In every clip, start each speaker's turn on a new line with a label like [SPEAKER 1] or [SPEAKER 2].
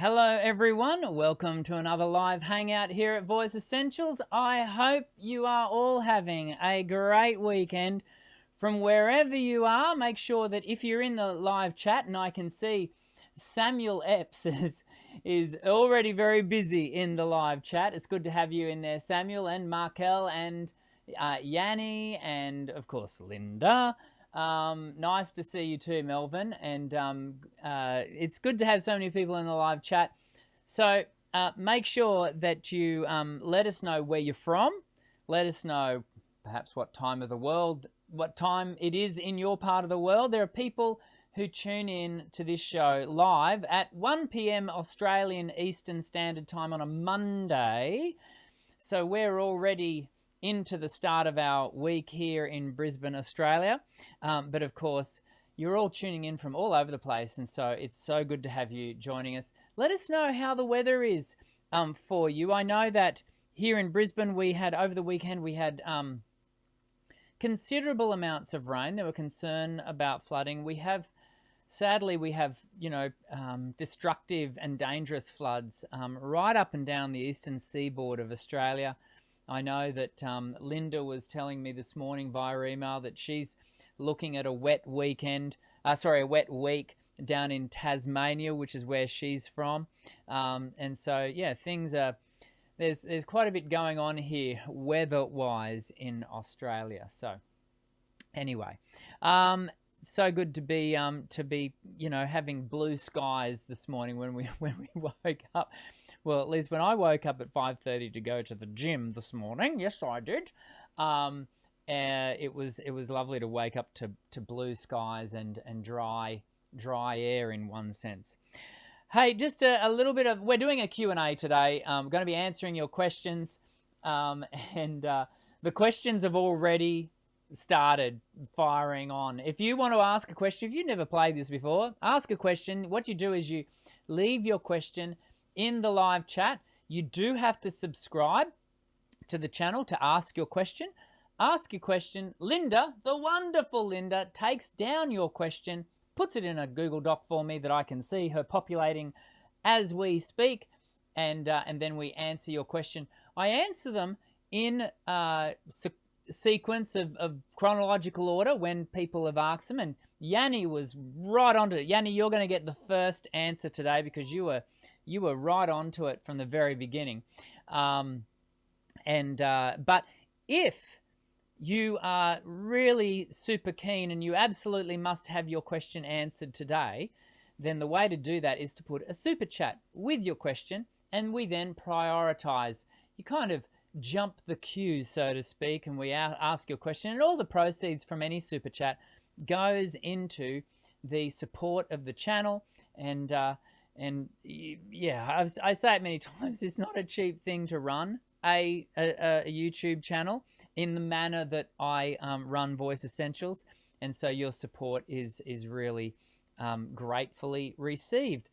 [SPEAKER 1] Hello everyone, welcome to another live hangout here at Voice Essentials. I hope you are all having a great weekend from wherever you are. Make sure that if you're in the live chat, and I can see Samuel Epps is already very busy in the live chat. It's good to have you in there, Samuel, and Markel, and Yanni, and of course Linda. Nice to see you too, Melvin, and it's good to have so many people in the live chat. So make sure that you let us know where you're from. Let us know perhaps what time of the world, what time it is in your part of the world. There are people who tune in to this show live at 1 p.m. Australian Eastern Standard Time on a Monday. So we're already into the start of our week here in Brisbane, Australia. But of course, you're all tuning in from all over the place, and so it's so good to have you joining us. Let us know how the weather is for you. I know that here in Brisbane, we had, over the weekend, we had considerable amounts of rain. There were concern about flooding. Sadly, we have, destructive and dangerous floods right up and down the eastern seaboard of Australia. I know that Linda was telling me this morning via email that she's looking at a wet week down in Tasmania, which is where she's from. And so, yeah, things are, there's quite a bit going on here weather-wise in Australia. So anyway, so good to be having blue skies this morning when we woke up. Well, at least when I woke up at 5:30 to go to the gym this morning, yes, I did. It was lovely to wake up to blue skies and dry air in one sense. Hey, just a little bit of, we're doing a Q&A today. I'm going to be answering your questions, and the questions have already started firing on. If you want to ask a question, if you've never played this before, ask a question. What you do is you leave your question in the live chat. You do have to subscribe to the channel to ask your question. Ask your question. Linda, the wonderful Linda, takes down your question, puts it in a Google Doc for me that I can see her populating as we speak, and then we answer your question. I answer them in sequence of chronological order when people have asked them, and Yanni was right onto it. Yanni, you're going to get the first answer today because you were right onto it from the very beginning. But if you are really super keen and you absolutely must have your question answered today, then the way to do that is to put a super chat with your question, and we then prioritize. You kind of jump the queue, so to speak, and we ask your question, and all the proceeds from any super chat goes into the support of the channel. And yeah, I say it many times, it's not a cheap thing to run a YouTube channel in the manner that I run Voice Essentials, and so your support is really gratefully received.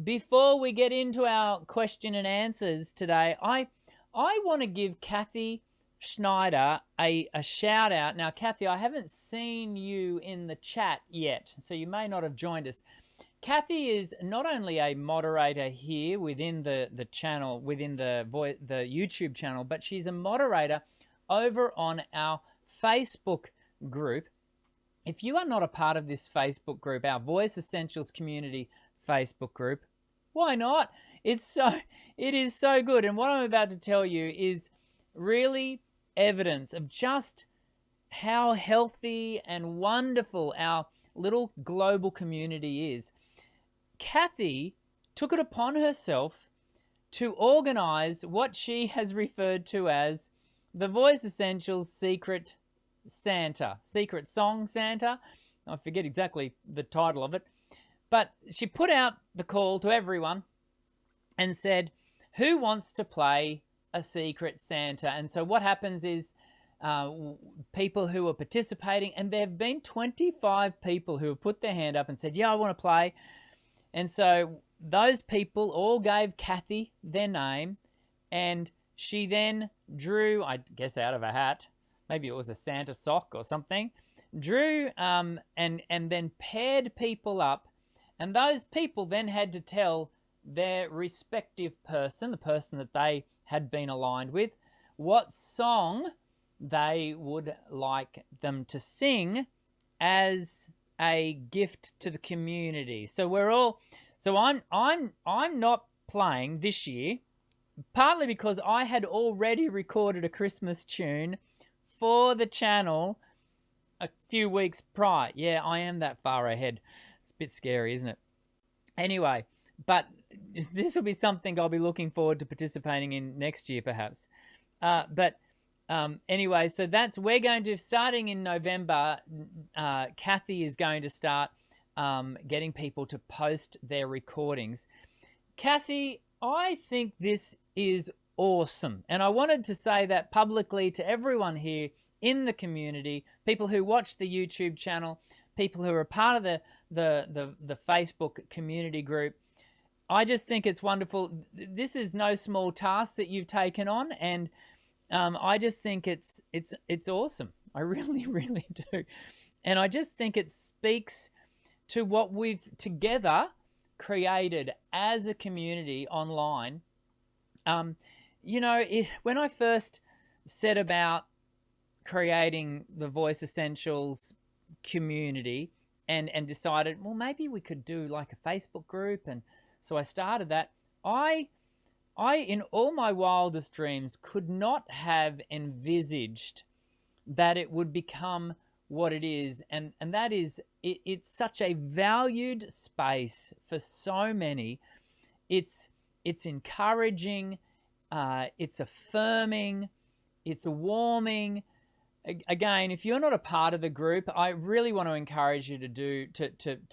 [SPEAKER 1] Before we get into our question and answers today, I want to give Cathy Snider a shout out. Now, Cathy, I haven't seen you in the chat yet, so you may not have joined us. Cathy is not only a moderator here within the channel, within the YouTube channel, but she's a moderator over on our Facebook group. If you are not a part of this Facebook group, our Voice Essentials Community Facebook group, why not? It is so good. And what I'm about to tell you is really evidence of just how healthy and wonderful our little global community is. Cathy took it upon herself to organize what she has referred to as the Voice Essentials Secret Santa, Secret Song Santa. I forget exactly the title of it, but she put out the call to everyone and said, who wants to play a Secret Santa? And so what happens is people who are participating, and there have been 25 people who have put their hand up and said, yeah, I want to play. And so those people all gave Cathy their name, and she then drew, I guess out of a hat, maybe it was a Santa sock or something, drew and then paired people up, and those people then had to tell their respective person, the person that they had been aligned with, what song they would like them to sing as a gift to the community. So I'm not playing this year, partly because I had already recorded a Christmas tune for the channel a few weeks prior. Yeah, I am that far ahead. It's a bit scary, isn't it? Anyway, but this will be something I'll be looking forward to participating in next year, perhaps. Anyway, so we're going to, starting in November, Cathy is going to start getting people to post their recordings. Cathy, I think this is awesome. And I wanted to say that publicly to everyone here in the community, people who watch the YouTube channel, people who are a part of the Facebook community group. I just think it's wonderful. This is no small task that you've taken on, and I just think it's awesome. I really, really do. And I just think it speaks to what we've together created as a community online. When I first set about creating the Voice Essentials community and decided, well, maybe we could do like a Facebook group, and so I started that. I in all my wildest dreams could not have envisaged that it would become what it is, and that is it's such a valued space for so many. It's encouraging, it's affirming, it's warming. Again, if you're not a part of the group, I really want to encourage you to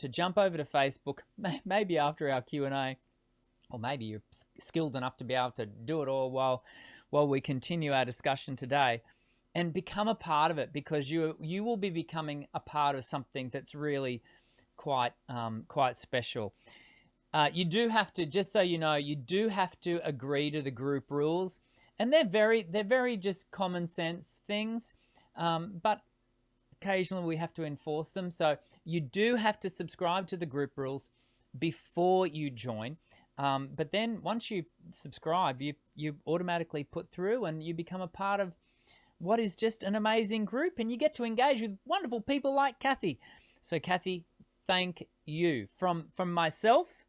[SPEAKER 1] jump over to Facebook, maybe after our Q&A, or maybe you're skilled enough to be able to do it all while we continue our discussion today, and become a part of it, because you will be becoming a part of something that's really quite special. You do have to, just so you know, you do have to agree to the group rules, and they're very just common sense things. But occasionally we have to enforce them. So you do have to subscribe to the group rules before you join. But then once you subscribe, you automatically put through and you become a part of what is just an amazing group, and you get to engage with wonderful people like Cathy. So Cathy, thank you from myself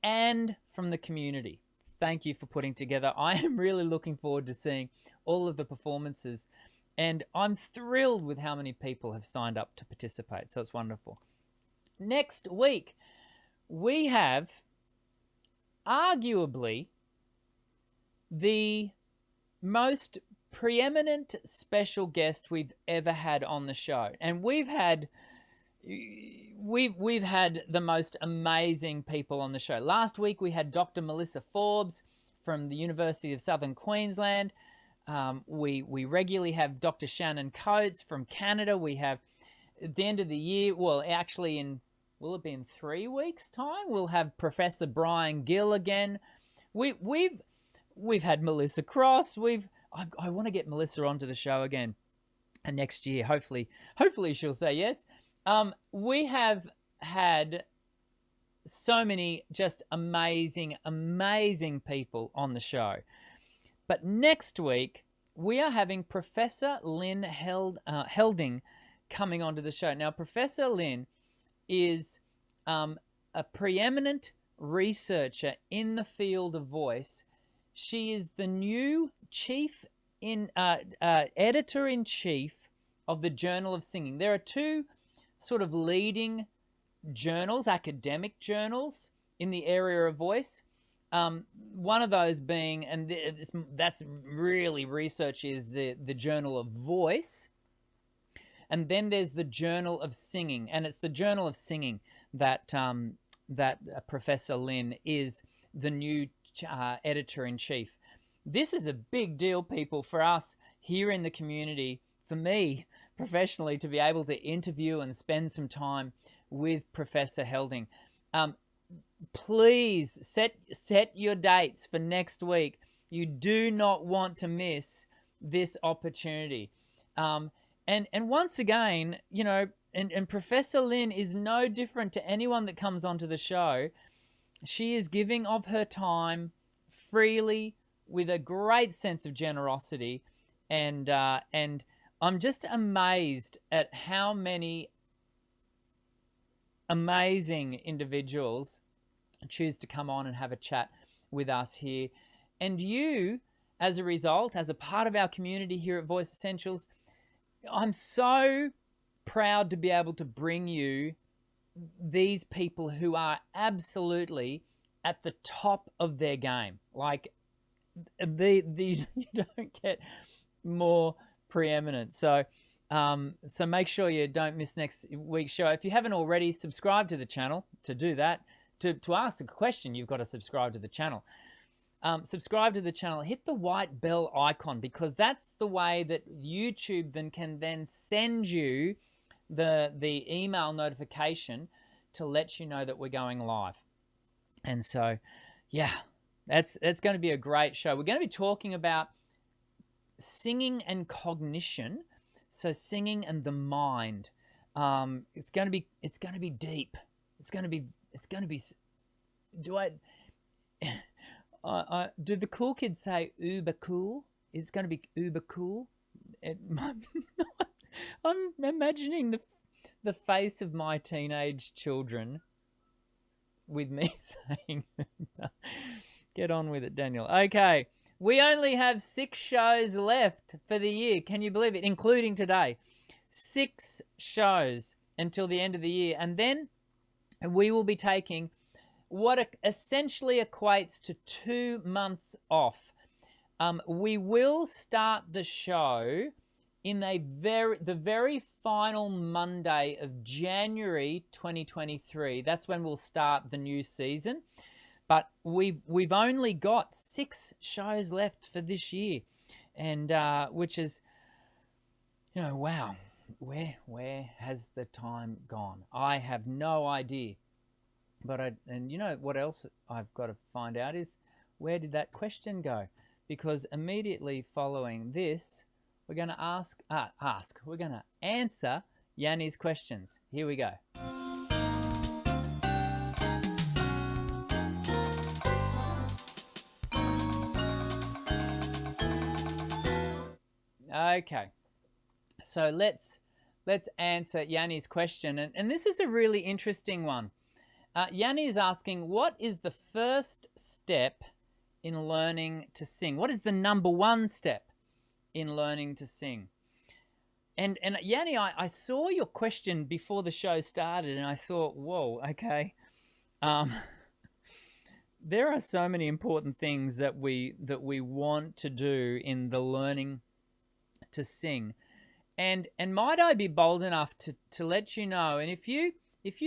[SPEAKER 1] and from the community. Thank you for putting together. I am really looking forward to seeing all of the performances, and I'm thrilled with how many people have signed up to participate. So it's wonderful. Next week, we have arguably the most preeminent special guest we've ever had on the show. And we've had the most amazing people on the show. Last week, we had Dr. Melissa Forbes from the University of Southern Queensland. We regularly have Dr. Shannon Coates from Canada. We have, at the end of the year, well, actually will it be in 3 weeks' time? We'll have Professor Brian Gill again. We've had Melissa Cross. I want to get Melissa onto the show again, and next year, hopefully she'll say yes. We have had so many just amazing people on the show. But next week, we are having Professor Lynn Helding coming onto the show. Now, Professor Lynn is a preeminent researcher in the field of voice. She is the new editor-in-chief of the Journal of Singing. There are two sort of leading journals, academic journals, in the area of voice. One of those being, and that's really research, is the Journal of Voice. And then there's the Journal of Singing, and it's the Journal of Singing that Professor Lynn is the new editor-in-chief. This is a big deal, people, for us here in the community, for me professionally, to be able to interview and spend some time with Professor Helding. Please set your dates for next week. You do not want to miss this opportunity. And once again, and Professor Lynn is no different to anyone that comes onto the show. She is giving of her time freely with a great sense of generosity, and I'm just amazed at how many amazing individuals choose to come on and have a chat with us here. And you, as a result, as a part of our community here at Voice Essentials, I'm so proud to be able to bring you these people who are absolutely at the top of their game. Like, you don't get more preeminent. So make sure you don't miss next week's show. If you haven't already, subscribe to the channel. To do that, to ask a question, you've got to subscribe to the channel. Subscribe to the channel, hit the white bell icon, because that's the way that YouTube can then send you the email notification to let you know that we're going live. And so, yeah, that's going to be a great show. We're going to be talking about singing and cognition. So singing and the mind. It's going to be deep. It's going to be. Do the cool kids say uber cool? It's going to be uber cool. I'm imagining the face of my teenage children with me saying, get on with it, Daniel. Okay, we only have 6 shows left for the year. Can you believe it? Including today. 6 shows until the end of the year. And then we will be taking what essentially equates to 2 months off. We will start the show in the very final Monday of January 2023. That's when we'll start the new season. But we've only got 6 shows left for this year, and which is, wow, where has the time gone? I have no idea. But what else I've got to find out is, where did that question go? Because immediately following this, we're going to we're going to answer Yanni's questions. Here we go. Okay, so let's answer Yanni's question, and this is a really interesting one. Yanni is asking, what is the first step in learning to sing? What is the number 1 step in learning to sing? And Yanni, I saw your question before the show started, and I thought, whoa, okay. There are so many important things that we want to do in the learning to sing. And might I be bold enough to let you know, and if you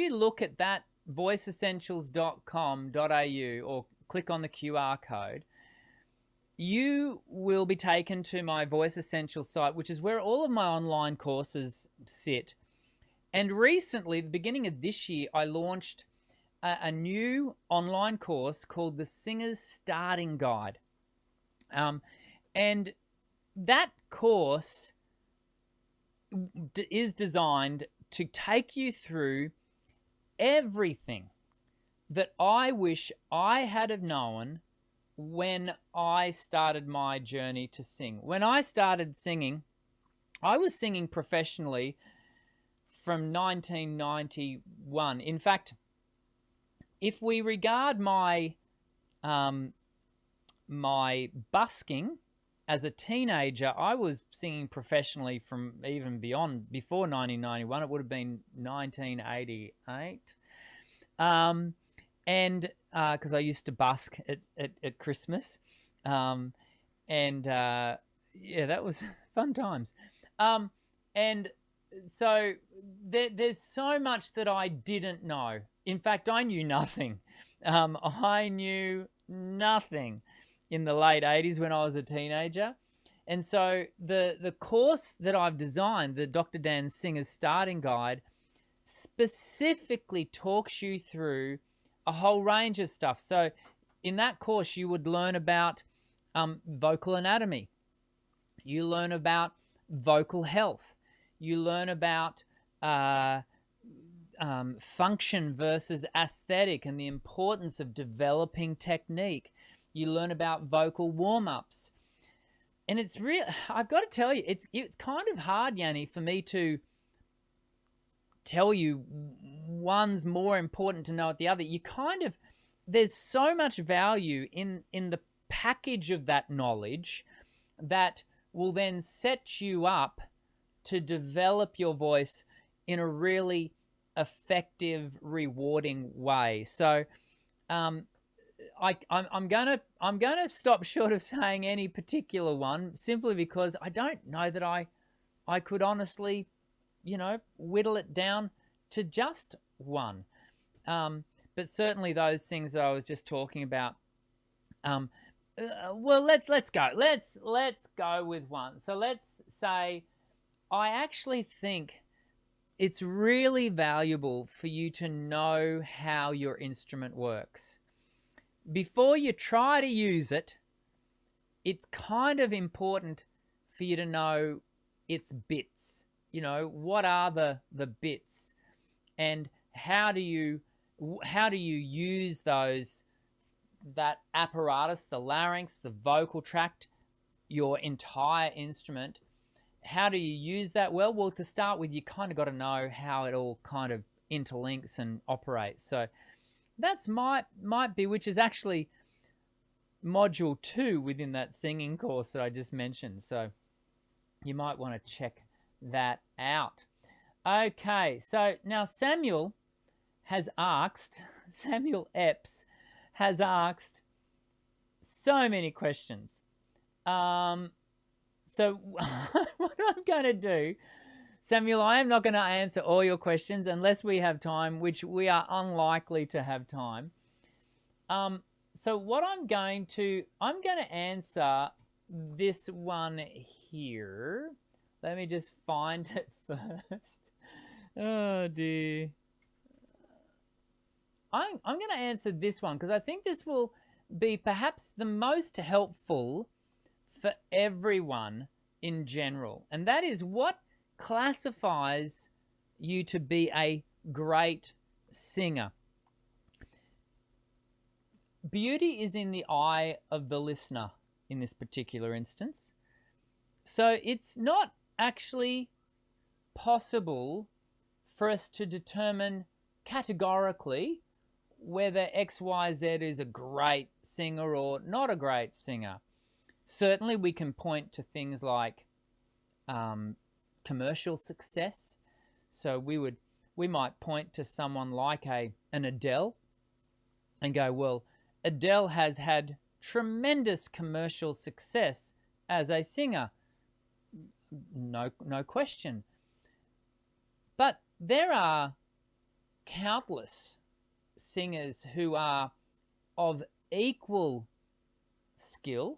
[SPEAKER 1] look at that voiceessentials.com.au or click on the QR code, you will be taken to my Voice Essentials site, which is where all of my online courses sit. And recently, the beginning of this year, I launched a new online course called the Singer's Starting Guide. And that course is designed to take you through everything that I wish I had have known when I started my journey to sing. When I started singing, I was singing professionally from 1991. In fact, if we regard my my busking as a teenager, I was singing professionally from even before 1991. It would have been 1988. And because I used to busk at Christmas. Yeah, that was fun times. And so there's so much that I didn't know. In fact, I knew nothing. I knew nothing in the late 80s when I was a teenager. And so the course that I've designed, the Dr. Dan's Singer's Starting Guide, specifically talks you through a whole range of stuff. So in that course, you would learn about vocal anatomy. You learn about vocal health. You learn about function versus aesthetic and the importance of developing technique. You learn about vocal warm-ups. And it's real. I've got to tell you, it's kind of hard, Yanni, for me to tell you one's more important to know at the other. You kind of, there's so much value in the package of that knowledge that will then set you up to develop your voice in a really effective, rewarding way. So I'm gonna stop short of saying any particular one, simply because I don't know that I could honestly, whittle it down to just one. But certainly those things that I was just talking about. Well, let's go. Let's go with one. So let's say I actually think it's really valuable for you to know how your instrument works. Before you try to use it, it's kind of important for you to know its bits. What are the bits, and how do you use that apparatus, the larynx, the vocal tract, your entire instrument? How do you use that? Well, to start with, you kind of got to know how it all kind of interlinks and operates. So that's might be, which is actually module 2 within that singing course that I just mentioned. So you might want to check that out. Okay, so now Samuel Epps has asked so many questions. So what I'm going to do, Samuel, I am not going to answer all your questions unless we have time, which we are unlikely to have time. So what I'm going to answer this one here. Let me just find it first. Oh dear. I'm going to answer this one because I think this will be perhaps the most helpful for everyone in general. And that is, what classifies you to be a great singer? Beauty is in the eye of the listener in this particular instance. So it's not actually possible for us to determine categorically whether XYZ is a great singer or not a great singer. Certainly we can point to things like commercial success. So we might point to someone like an Adele and go, well, Adele has had tremendous commercial success as a singer. No question. But there are countless singers who are of equal skill,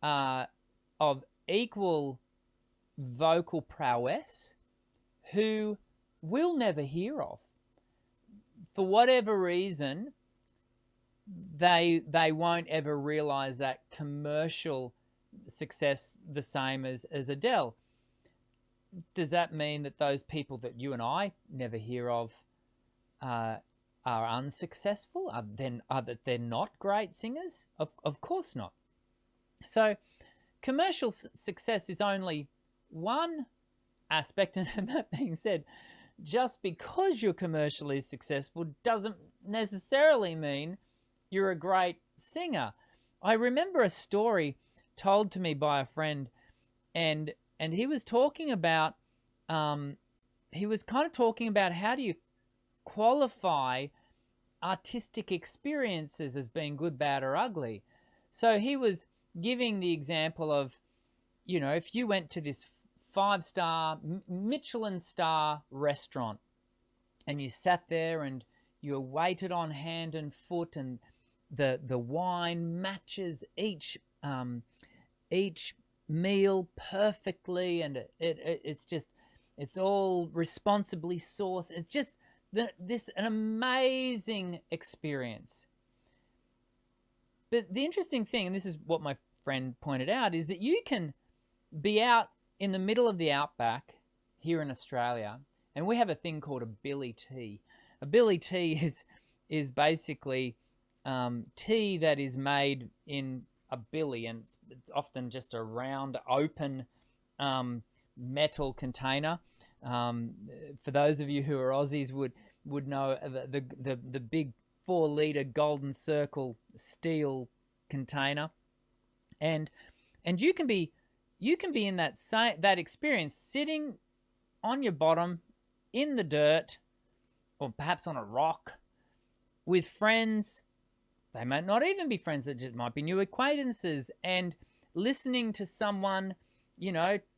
[SPEAKER 1] of equal vocal prowess, who we'll never hear of. For whatever reason, they won't ever realize that commercial success the same as Adele. Does that mean that those people that you and I never hear of are unsuccessful? Are they're not great singers? Of course not. So commercial success is only one aspect, and that being said, just because you're commercially successful doesn't necessarily mean you're a great singer. I remember a story told to me by a friend, and he was talking about he was kind of talking about how do you qualify artistic experiences as being good, bad, or ugly. So he was giving the example of, if you went to this 5-star Michelin star restaurant and you sat there and you were waited on hand and foot, and the wine matches each meal perfectly, and it's all responsibly sourced. It's just an amazing experience. But the interesting thing, and this is what my friend pointed out, is that you can be out in the middle of the outback here in Australia And we have a thing called a billy tea. A billy tea is basically tea that is made in a billy, and it's often just a round, open metal container. For those of you who are Aussies would know the big 4-liter golden circle steel container, and you can be in that experience, sitting on your bottom in the dirt, or perhaps on a rock, with friends. They might not even be friends, that just might be new acquaintances, and listening to someone,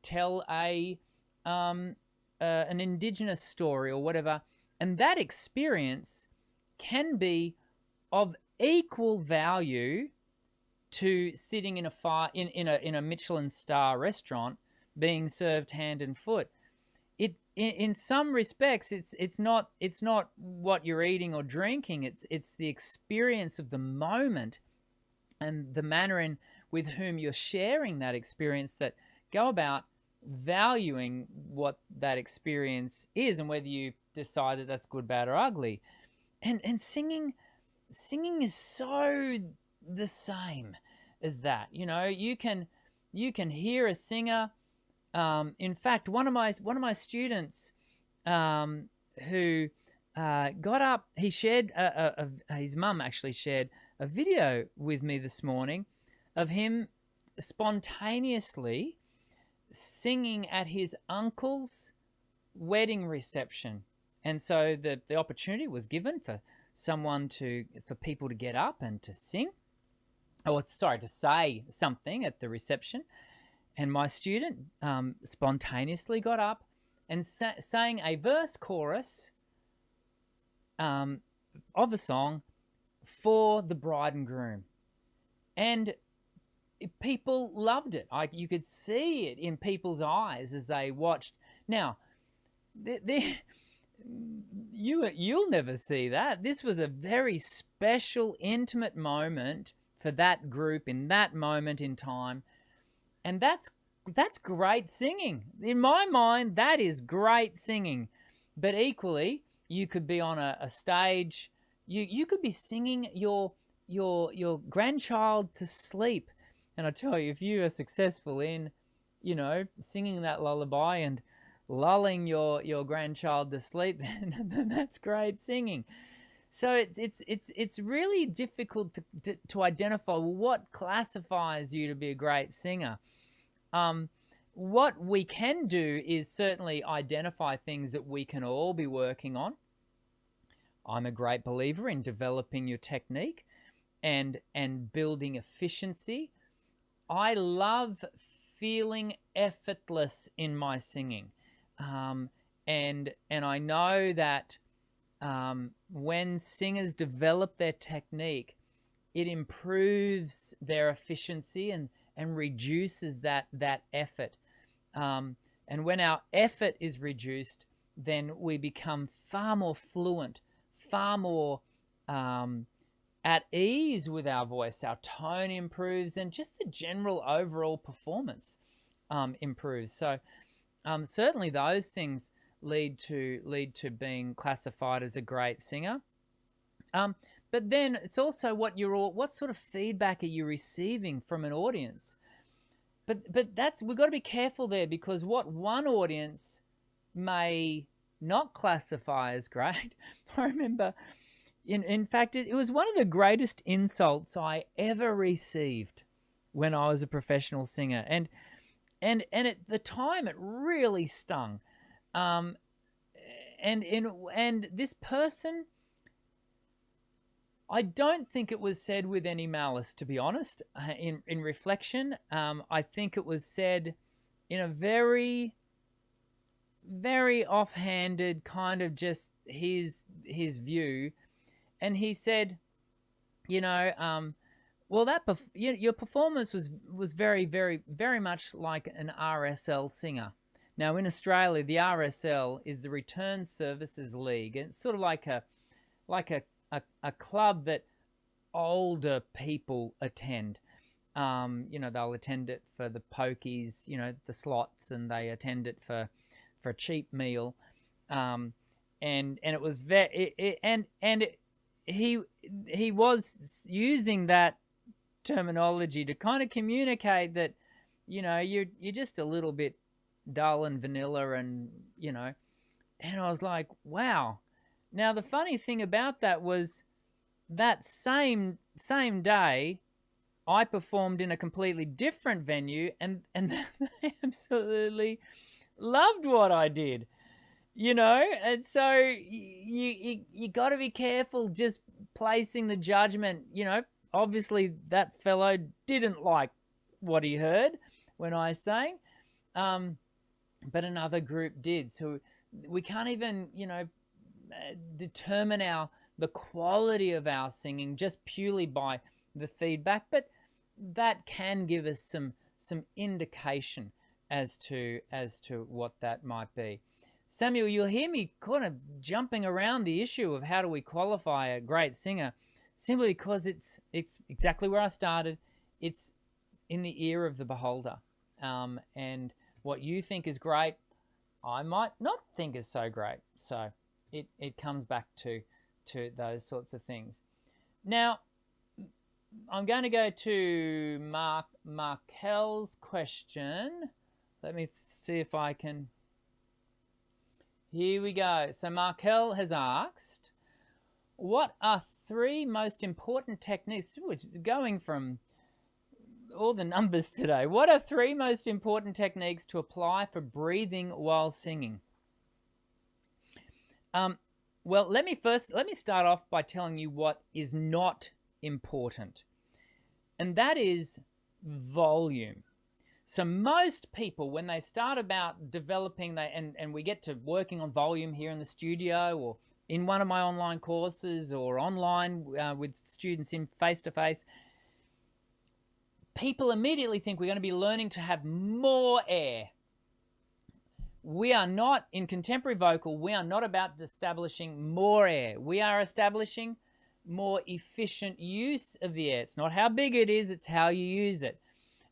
[SPEAKER 1] tell an Indigenous story or whatever, and that experience can be of equal value to sitting in a Michelin star restaurant being served hand and foot. In some respects, it's not what you're eating or drinking. It's the experience of the moment and the manner with whom you're sharing that experience that go about valuing what that experience is, and whether you decide that that's good, bad, or ugly. And singing is so the same as that. You can hear a singer. In fact, one of my students who got up, he shared his mum actually shared a video with me this morning of him spontaneously singing at his uncle's wedding reception. And so the opportunity was given for people to get up and to sing, to say something at the reception. And my student spontaneously got up and sang a verse chorus of a song for the bride and groom. And people loved it. You could see it in people's eyes as they watched. Now, you'll never see that. This was a very special, intimate moment for that group in that moment in time. And that's great singing. In my mind, that is great singing. But equally, you could be on a stage. You could be singing your grandchild to sleep. And I tell you, if you are successful in, singing that lullaby and lulling your grandchild to sleep, then that's great singing. So it's really difficult to identify what classifies you to be a great singer. What we can do is certainly identify things that we can all be working on. I'm a great believer in developing your technique and building efficiency. I love feeling effortless in my singing. And I know that when singers develop their technique, it improves their efficiency and reduces that effort. And when our effort is reduced, then we become far more fluent, far more at ease with our voice. Our tone improves, and just the general overall performance improves. So certainly those things lead to being classified as a great singer. But then it's also what sort of feedback are you receiving from an audience? But we've got to be careful there, because what one audience may not classify as great. I remember, in fact, it was one of the greatest insults I ever received when I was a professional singer, and at the time it really stung. And this person, I don't think it was said with any malice, to be honest. In reflection, I think it was said in a very, very offhanded kind of just his view, and he said, well, your performance was very, very, very much like an RSL singer. Now, in Australia, the RSL is the Return Services League. It's sort of like a club that older people attend. They'll attend it for the pokies, the slots, and they attend it for a cheap meal. And it was he was using that terminology to kind of communicate that, you know, you're just a little bit dull and vanilla, and you know. And I was like, wow. Now the funny thing about that was that same day I performed in a completely different venue, and they absolutely loved what I did, you know. And so you got to be careful just placing the judgment. You know, obviously that fellow didn't like what he heard when I sang, but another group did. So we can't even, you know, determine the quality of our singing just purely by the feedback, but that can give us some indication as to what that might be. Samuel, you'll hear me kind of jumping around the issue of how do we qualify a great singer, simply because it's exactly where I started. It's in the ear of the beholder, and what you think is great, I might not think is so great. So it comes back to those sorts of things. Now, I'm going to go to Markel's question. Let me see if I can. Here we go. So Markel has asked, what are 3 most important techniques, which is going from all the numbers today. What are 3 most important techniques to apply for breathing while singing? Well, let me start off by telling you what is not important, and that is volume. So most people, when they start about developing, and we get to working on volume here in the studio or in one of my online courses or online with students in face-to-face, people immediately think we're going to be learning to have more air. We are not, in contemporary vocal, we are not about establishing more air. We are establishing more efficient use of the air. It's not how big it is, it's how you use it.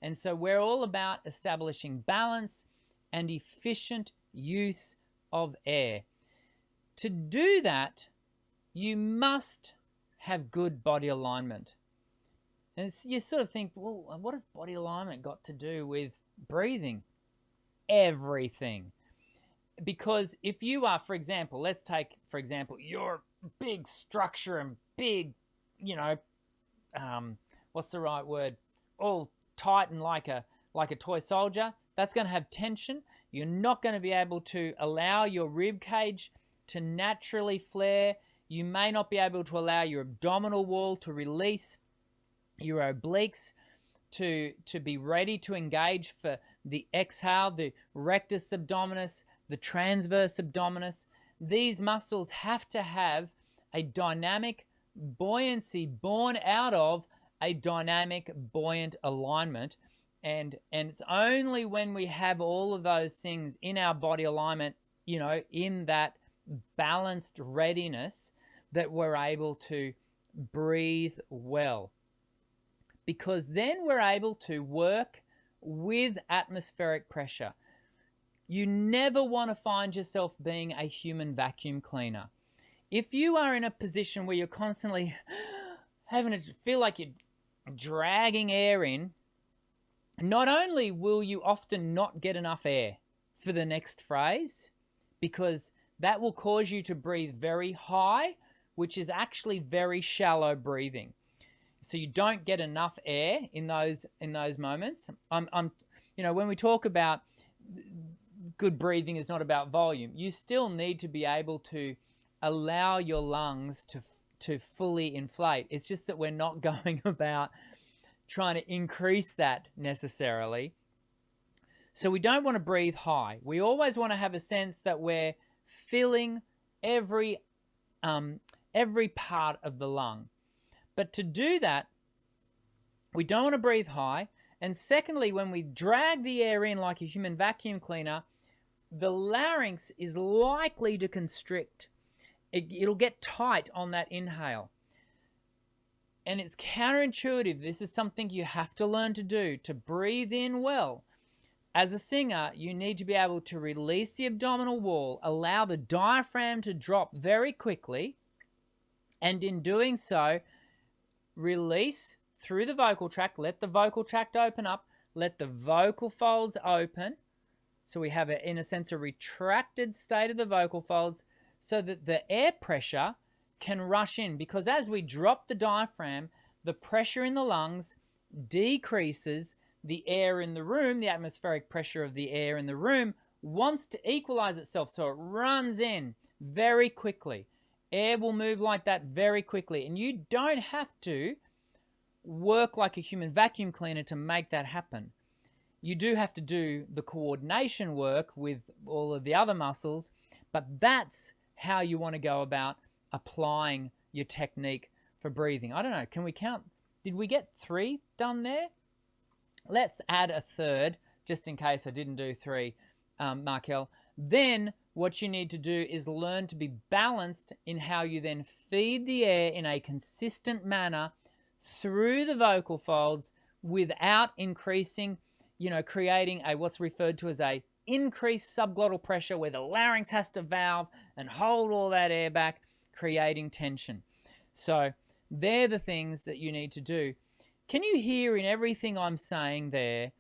[SPEAKER 1] And so we're all about establishing balance and efficient use of air. To do that, you must have good body alignment. And you sort of think, well, what has body alignment got to do with breathing? Everything. Because if you are, for example, let's take, for example, your big structure and big, you know, what's the right word? All tight and like a toy soldier, that's going to have tension. You're not going to be able to allow your rib cage to naturally flare. You may not be able to allow your abdominal wall to release, your obliques to be ready to engage for the exhale, the rectus abdominis, the transverse abdominis. These muscles have to have a dynamic buoyancy born out of a dynamic buoyant alignment, and it's only when we have all of those things in our body alignment, you know, in that balanced readiness, that we're able to breathe well, because then we're able to work with atmospheric pressure. You never want to find yourself being a human vacuum cleaner. If you are in a position where you're constantly having to feel like you're dragging air in, not only will you often not get enough air for the next phrase, because that will cause you to breathe very high, which is actually very shallow breathing. So you don't get enough air in those moments. You know, when we talk about good breathing is not about volume, you still need to be able to allow your lungs to fully inflate. It's just that we're not going about trying to increase that necessarily. So we don't want to breathe high. We always want to have a sense that we're filling every part of the lung. But to do that, we don't want to breathe high. And secondly, when we drag the air in like a human vacuum cleaner, the larynx is likely to constrict. It'll get tight on that inhale. And it's counterintuitive. This is something you have to learn to do, to breathe in well. as a singer, you need to be able to release the abdominal wall, allow the diaphragm to drop very quickly, and in doing so, release through the vocal tract, let the vocal tract open up, let the vocal folds open. So we have, in a sense, a retracted state of the vocal folds so that the air pressure can rush in. Because as we drop the diaphragm, the pressure in the lungs decreases. The air in the room, the atmospheric pressure of the air in the room, wants to equalize itself. So it runs in very quickly. Air will move like that very quickly. And you don't have to work like a human vacuum cleaner to make that happen. You do have to do the coordination work with all of the other muscles, but that's how you want to go about applying your technique for breathing. I don't know, can we count? Did we get 3 done there? Let's add a third, just in case I didn't do 3, Markel. Then what you need to do is learn to be balanced in how you then feed the air in a consistent manner through the vocal folds without increasing, creating a what's referred to as a increased subglottal pressure where the larynx has to valve and hold all that air back, creating tension. So they're the things that you need to do. Can you hear in everything I'm saying there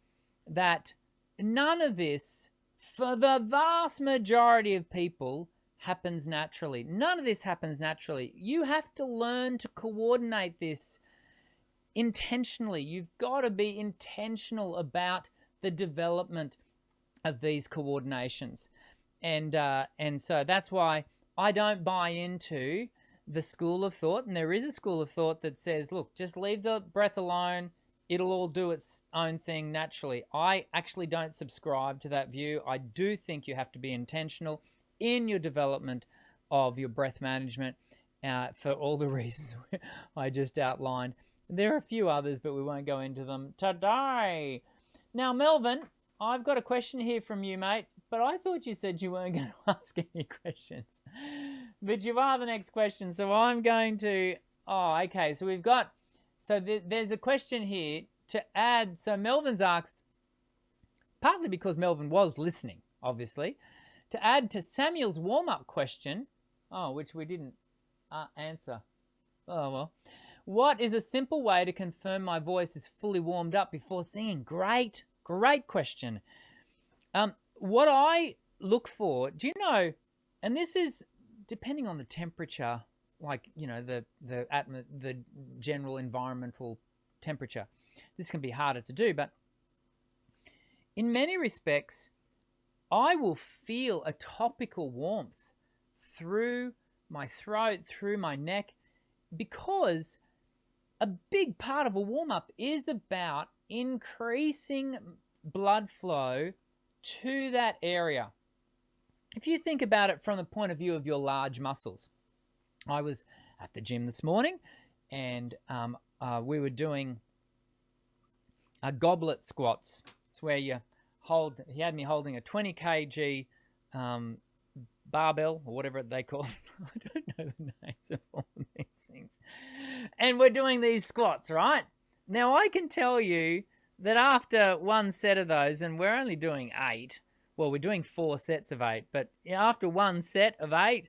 [SPEAKER 1] that none of this, for the vast majority of people, happens naturally? None of this happens naturally. You have to learn to coordinate this intentionally. You've got to be intentional about the development of these coordinations. And so that's why I don't buy into the school of thought, and there is a school of thought that says, look, just leave the breath alone, it'll all do its own thing naturally. I actually don't subscribe to that view. I do think you have to be intentional in your development of your breath management for all the reasons I just outlined. There are a few others, but we won't go into them today. Now, Melvin, I've got a question here from you, mate, but I thought you said you weren't going to ask any questions. But you are the next question, so I'm going to... Oh, okay, so we've got... So there's a question here to add. So Melvin's asked, partly because Melvin was listening, obviously, to add to Samuel's warm-up question, which we didn't answer. Oh, well. What is a simple way to confirm my voice is fully warmed up before singing? Great question. What I look for, do you know, and this is depending on the temperature, like, the general environmental temperature. This can be harder to do, but in many respects, I will feel a topical warmth through my throat, through my neck, because a big part of a warm-up is about increasing blood flow to that area. If you think about it from the point of view of your large muscles, I was at the gym this morning and we were doing goblet squats. It's where he had me holding a 20 kg barbell or whatever they call it. I don't know the names of all of these things. And we're doing these squats, right? Now, I can tell you that after one set of those, and we're only doing 8, well, we're doing 4 sets of 8, but after one set of 8,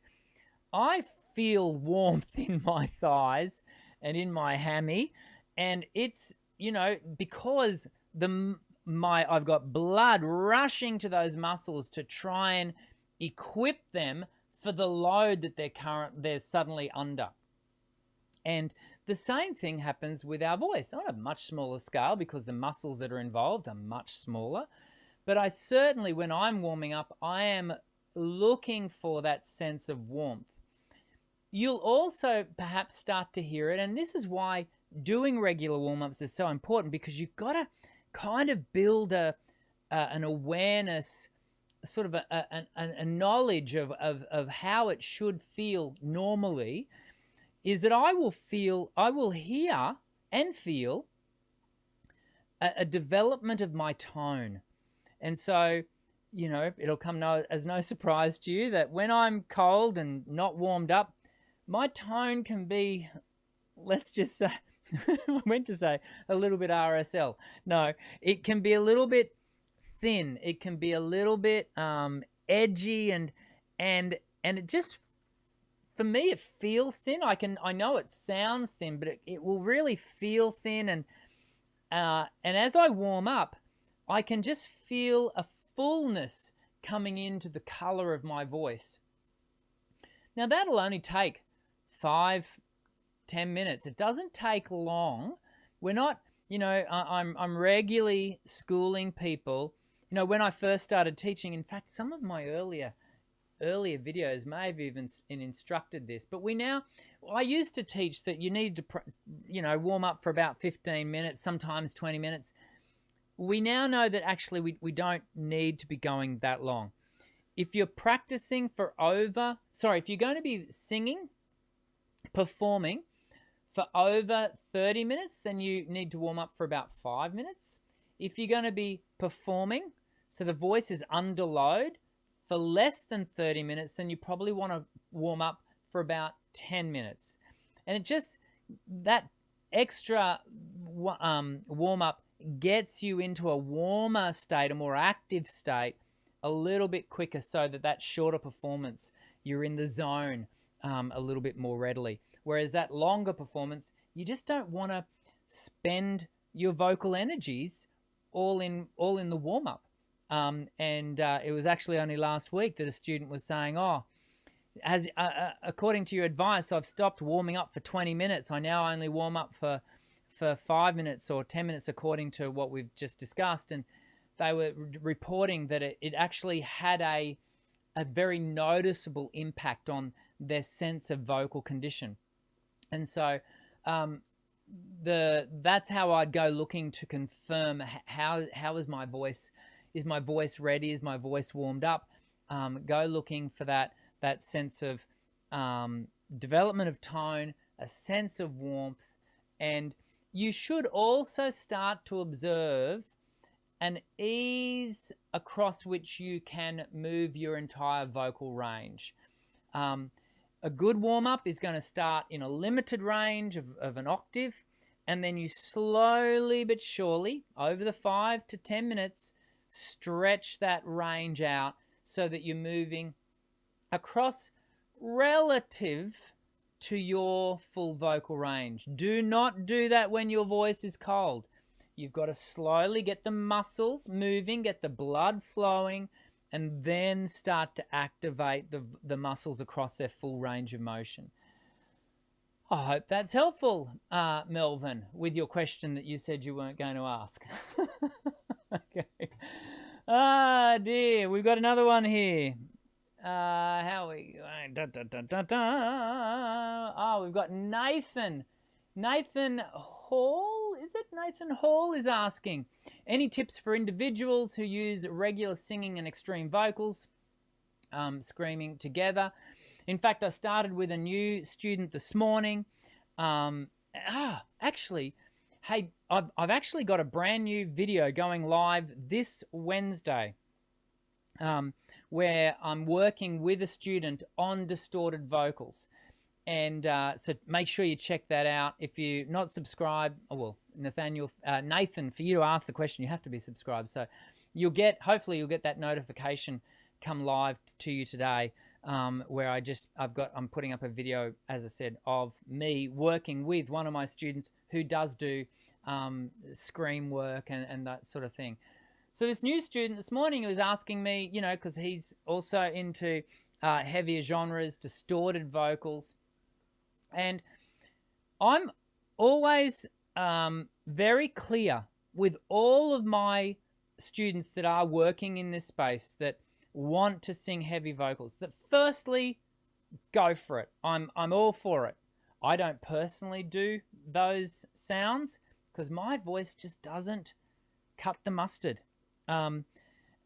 [SPEAKER 1] I feel warmth in my thighs and in my hammy, and it's, because I've got blood rushing to those muscles to try and equip them for the load that they're suddenly under. And the same thing happens with our voice on a much smaller scale because the muscles that are involved are much smaller. But I certainly, when I'm warming up, I am looking for that sense of warmth. You'll also perhaps start to hear it, and this is why doing regular warm-ups is so important, because you've got to kind of build an awareness, sort of a knowledge of how it should feel normally, is that I will hear and feel a development of my tone. And so, it'll come as no surprise to you that when I'm cold and not warmed up, my tone can be, let's just say, I meant to say a little bit RSL. No, it can be a little bit thin. It can be a little bit edgy, and it just, for me, it feels thin. I know it sounds thin, but it will really feel thin. And as I warm up, I can just feel a fullness coming into the color of my voice. Now, that'll only take 5-10 minutes. It doesn't take long. We're not, I'm regularly schooling people. When I first started teaching, in fact, some of my earlier videos may have even instructed this, but I used to teach that you need to, warm up for about 15 minutes, sometimes 20 minutes. We now know that actually we don't need to be going that long. If you're practicing if you're going to be singing, performing for over 30 minutes, then you need to warm up for about 5 minutes. If you're going to be performing, so the voice is under load, for less than 30 minutes, then you probably want to warm up for about 10 minutes. And it just, that extra warm-up gets you into a warmer state, a more active state, a little bit quicker, so that shorter performance, you're in the zone a little bit more readily. Whereas that longer performance, you just don't want to spend your vocal energies all in the warm-up. It was actually only last week that a student was saying, according to your advice, I've stopped warming up for 20 minutes. I now only warm up for 5 minutes or 10 minutes, according to what we've just discussed. And they were reporting that it actually had a very noticeable impact on their sense of vocal condition. And so that's how I'd go looking to confirm how is my voice. Is my voice ready? Is my voice warmed up? Go looking for that sense of development of tone, a sense of warmth. And you should also start to observe an ease across which you can move your entire vocal range. A good warm-up is going to start in a limited range of an octave, and then you slowly but surely, over the 5 to 10 minutes, stretch that range out so that you're moving across relative to your full vocal range. Do not do that when your voice is cold. You've got to slowly get the muscles moving, get the blood flowing, and then start to activate the muscles across their full range of motion. I hope that's helpful, Melvin, with your question that you said you weren't going to ask. Okay. Ah, dear. We've got another one here. How are we? We've got Nathan. Nathan Hall, is it? Nathan Hall is asking, any tips for individuals who use regular singing and extreme vocals, screaming together? In fact, I started with a new student this morning. Actually, hey, I've actually got a brand new video going live this Wednesday, where I'm working with a student on distorted vocals. And so make sure you check that out. If you're not subscribed, Nathan, for you to ask the question, you have to be subscribed. So hopefully you'll get that notification come live to you today, where I'm putting up a video, as I said, of me working with one of my students who does do scream work and that sort of thing. So this new student this morning was asking me, because he's also into heavier genres, distorted vocals. And I'm always very clear with all of my students that are working in this space that want to sing heavy vocals, that firstly, go for it. I'm all for it. I don't personally do those sounds because my voice just doesn't cut the mustard. And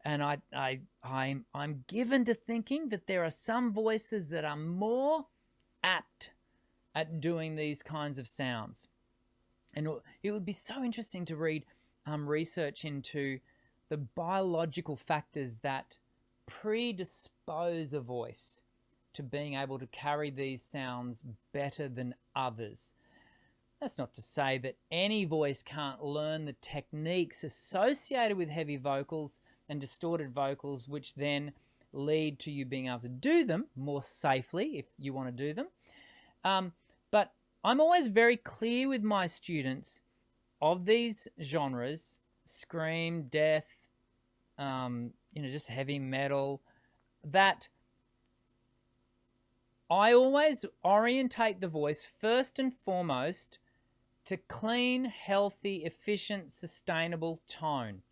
[SPEAKER 1] I'm given to thinking that there are some voices that are more apt at doing these kinds of sounds. And it would be so interesting to read research into the biological factors that predispose a voice to being able to carry these sounds better than others. That's not to say that any voice can't learn the techniques associated with heavy vocals and distorted vocals, which then lead to you being able to do them more safely if you want to do them. But I'm always very clear with my students of these genres, scream, death, just heavy metal, that I always orientate the voice first and foremost to clean, healthy, efficient, sustainable tone.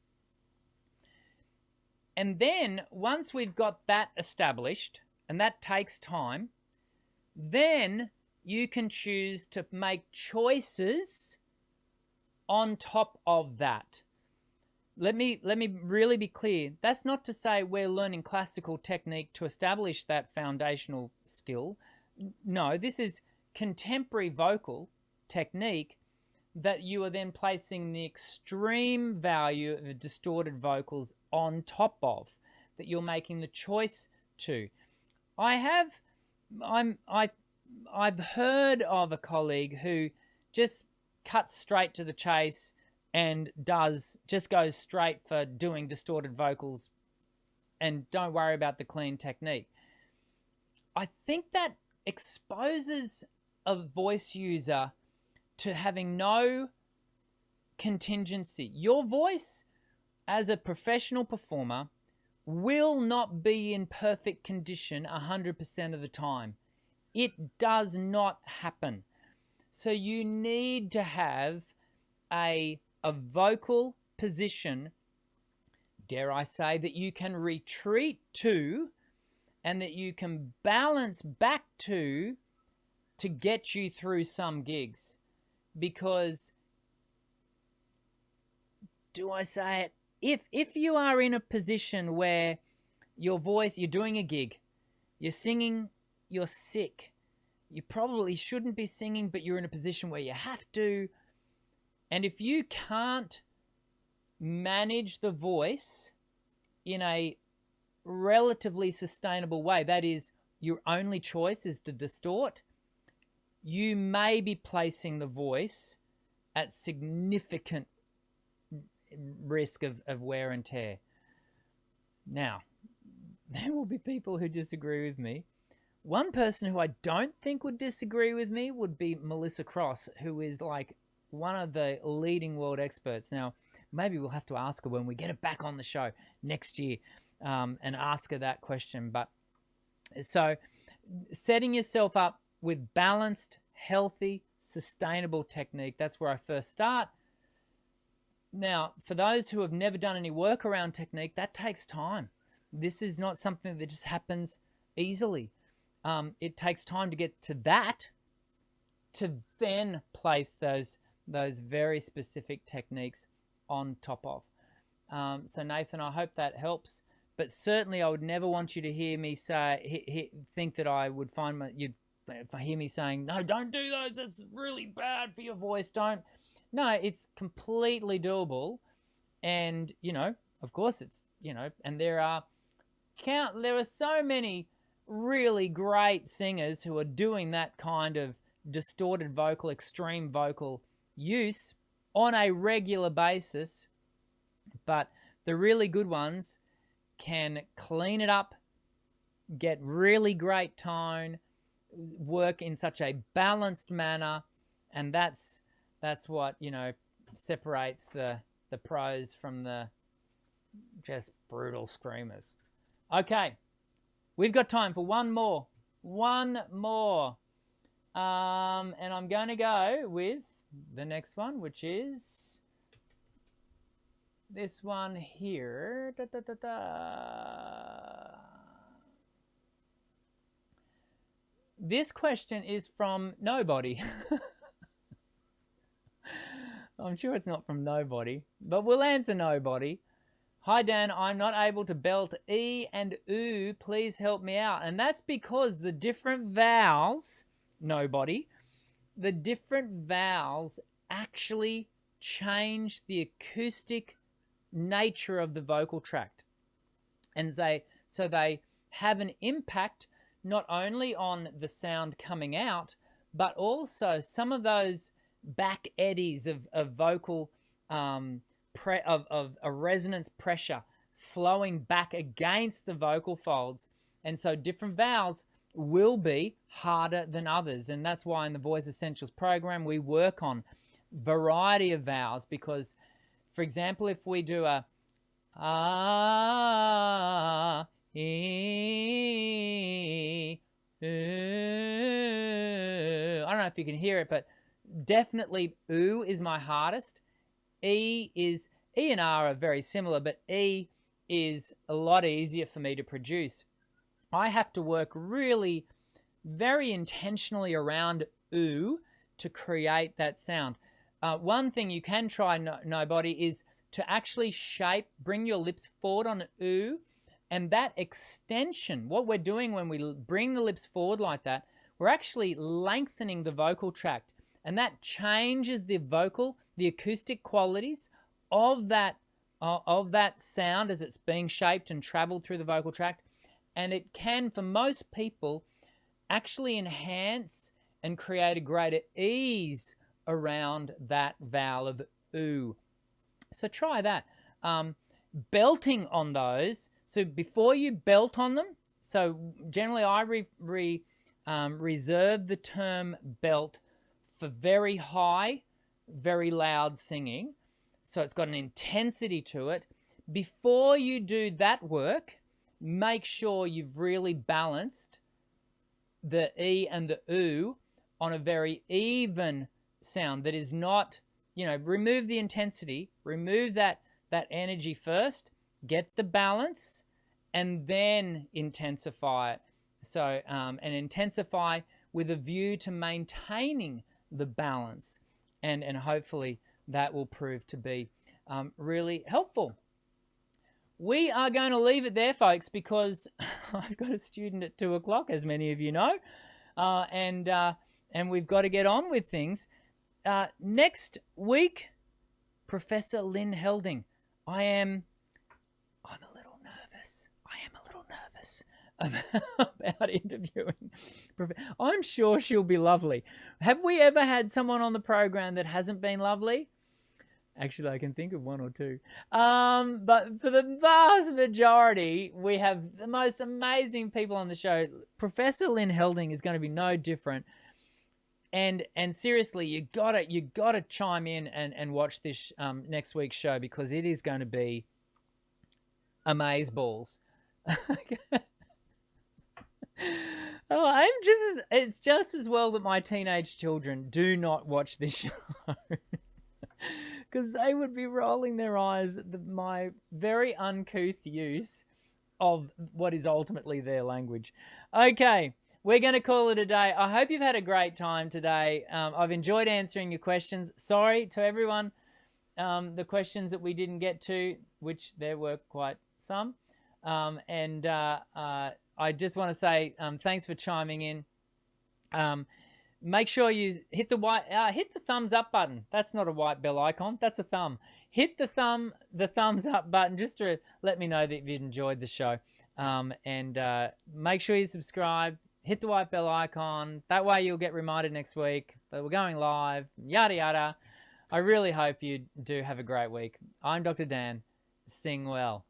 [SPEAKER 1] And then once we've got that established, and that takes time, then you can choose to make choices on top of that. Let me really be clear. That's not to say we're learning classical technique to establish that foundational skill. No, this is contemporary vocal technique that you are then placing the extreme value of distorted vocals on top of, that you're making the choice to. I've heard of a colleague who just cuts straight to the chase and just goes straight for doing distorted vocals and don't worry about the clean technique. I think that exposes a voice user to having no contingency. Your voice as a professional performer will not be in perfect condition 100% of the time. It does not happen. So you need to have a vocal position, dare I say, that you can retreat to and that you can balance back to get you through some gigs. Because, do I say it? If you are in a position where your voice, you're doing a gig, you're singing, you're sick, you probably shouldn't be singing, but you're in a position where you have to. And if you can't manage the voice in a relatively sustainable way, that is, your only choice is to distort, you may be placing the voice at significant risk of wear and tear. Now, there will be people who disagree with me. One person who I don't think would disagree with me would be Melissa Cross, who is like one of the leading world experts. Now, maybe we'll have to ask her when we get her back on the show next year and ask her that question. But so setting yourself up with balanced, healthy, sustainable technique, that's where I first start. Now, for those who have never done any work around technique, that takes time. This is not something that just happens easily. It takes time to get to that, to then place those very specific techniques on top of. So Nathan, I hope that helps. But certainly I would never want you to hear me think that I would find you'd hear me saying, no, don't do those, that's really bad for your voice, don't. No, it's completely doable. And, of course it's, and there are so many really great singers who are doing that kind of distorted vocal, extreme vocal use on a regular basis. But the really good ones can clean it up, get really great tone, work in such a balanced manner, and that's what separates the pros from the just brutal screamers. Okay, we've got time for one more, and I'm going to go with the next one, which is this one here. This question is from nobody. I'm sure it's not from nobody, but we'll answer nobody. Hi, Dan, I'm not able to belt E and oo. Please help me out. And that's because the different vowels, nobody, the different vowels actually change the acoustic nature of the vocal tract. And so they have an impact not only on the sound coming out, but also some of those back eddies of vocal of a resonance pressure flowing back against the vocal folds. And so different vowels will be harder than others. And that's why in the Voice Essentials program, we work on variety of vowels because, for example, if we do a ah, e, I don't know if you can hear it, but definitely oo is my hardest. E and R are very similar, but E is a lot easier for me to produce. I have to work really very intentionally around oo to create that sound. One thing you can try, nobody, is to actually bring your lips forward on oo, and that extension, what we're doing when we bring the lips forward like that, we're actually lengthening the vocal tract, and that changes the acoustic qualities of that sound as it's being shaped and traveled through the vocal tract. And it can, for most people, actually enhance and create a greater ease around that vowel of oo. So try that. Belting on those. So before you belt on them, so generally I reserve the term belt for very high, very loud singing. So it's got an intensity to it. Before you do that work, make sure you've really balanced the E and the oo on a very even sound that is not, remove the intensity, remove that energy first, get the balance, and then intensify it. So, and intensify with a view to maintaining the balance. And hopefully that will prove to be really helpful. We are going to leave it there, folks, because I've got a student at 2 o'clock, as many of you know, and we've got to get on with things. Next week, Professor Lynn Helding. I'm a little nervous. About interviewing. I'm sure she'll be lovely. Have we ever had someone on the program that hasn't been lovely? Actually, I can think of one or two. But for the vast majority, we have the most amazing people on the show. Professor Lynn Helding is going to be no different. And seriously, you gotta chime in and watch this next week's show, because it is going to be amazeballs. Oh, it's just as well that my teenage children do not watch this show. Because they would be rolling their eyes at my very uncouth use of what is ultimately their language. Okay, we're going to call it a day. I hope you've had a great time today. I've enjoyed answering your questions. Sorry to everyone, the questions that we didn't get to, which there were quite some. I just want to say thanks for chiming in. Make sure you hit the thumbs up button. That's not a white bell icon. That's a thumb. Hit the thumbs up button just to let me know that you've enjoyed the show. Make sure you subscribe. Hit the white bell icon. That way you'll get reminded next week that we're going live. Yada, yada. I really hope you do have a great week. I'm Dr. Dan. Sing well.